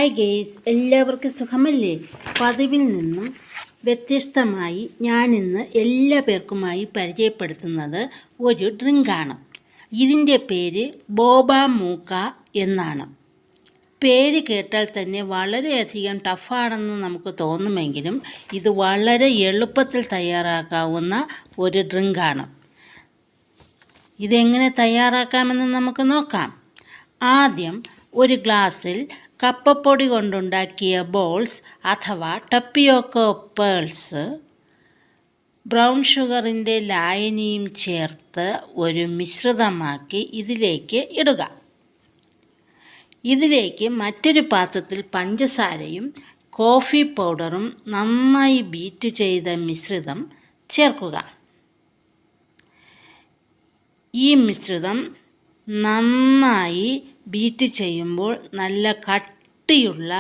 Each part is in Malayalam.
ഹായ് ഗേയ്സ്, എല്ലാവർക്കും സുഖമല്ലേ? പതിവിൽ നിന്നും വ്യത്യസ്തമായി ഞാനിന്ന് എല്ലാ പേർക്കുമായി പരിചയപ്പെടുത്തുന്നത് ഒരു ഡ്രിങ്കാണ്. ഇതിൻ്റെ പേര് ബോബ മൂക്ക എന്നാണ്. പേര് കേട്ടാൽ തന്നെ വളരെയധികം ടഫാണെന്ന് നമുക്ക് തോന്നുമെങ്കിലും ഇത് വളരെ എളുപ്പത്തിൽ തയ്യാറാക്കാവുന്ന ഒരു ഡ്രിങ്കാണ്. ഇതെങ്ങനെ തയ്യാറാക്കാമെന്ന് നമുക്ക് നോക്കാം. ആദ്യം ഒരു ഗ്ലാസ്സിൽ കപ്പപ്പൊടി കൊണ്ടുണ്ടാക്കിയ ബോൾസ് അഥവാ ടപ്പിയോക്കോ പേൾസ്, ബ്രൗൺ ഷുഗറിൻ്റെ ലായനിയും ചേർത്ത് ഒരു മിശ്രിതമാക്കി ഇതിലേക്ക് ഇടുക. ഇതിലേക്ക് മറ്റൊരു പാത്രത്തിൽ പഞ്ചസാരയും കോഫി പൗഡറും നന്നായി ബീറ്റ് ചെയ്ത മിശ്രിതം ചേർക്കുക. ഈ മിശ്രിതം നന്നായി ബീറ്റ് ചെയ്യുമ്പോൾ നല്ല കട്ടിയുള്ള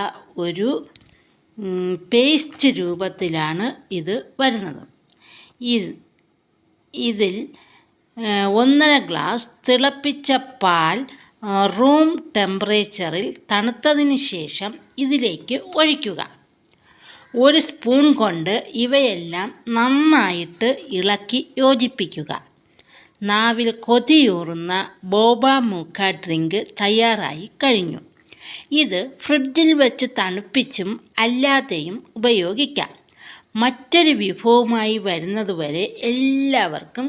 ഒരു പേസ്റ്റ് രൂപത്തിലാണ് ഇത് വരുന്നത്. ഇതിൽ 1.5 ഗ്ലാസ് തിളപ്പിച്ച പാൽ റൂം ടെമ്പറേച്ചറിൽ തണുത്തതിന് ശേഷം ഇതിലേക്ക് ഒഴിക്കുക. 1 സ്പൂൺ കൊണ്ട് ഇവയെല്ലാം നന്നായിട്ട് ഇളക്കി യോജിപ്പിക്കുക. നാവിൽ കൊതിയൂറുന്ന ബോബ മൂക്ക ഡ്രിങ്ക് തയ്യാറായി കഴിഞ്ഞു. ഇത് ഫ്രിഡ്ജിൽ വെച്ച് തണുപ്പിച്ചും അല്ലാതെയും ഉപയോഗിക്കാം. മറ്റൊരു വിഭവമായി വരുന്നതുവരെ എല്ലാവർക്കും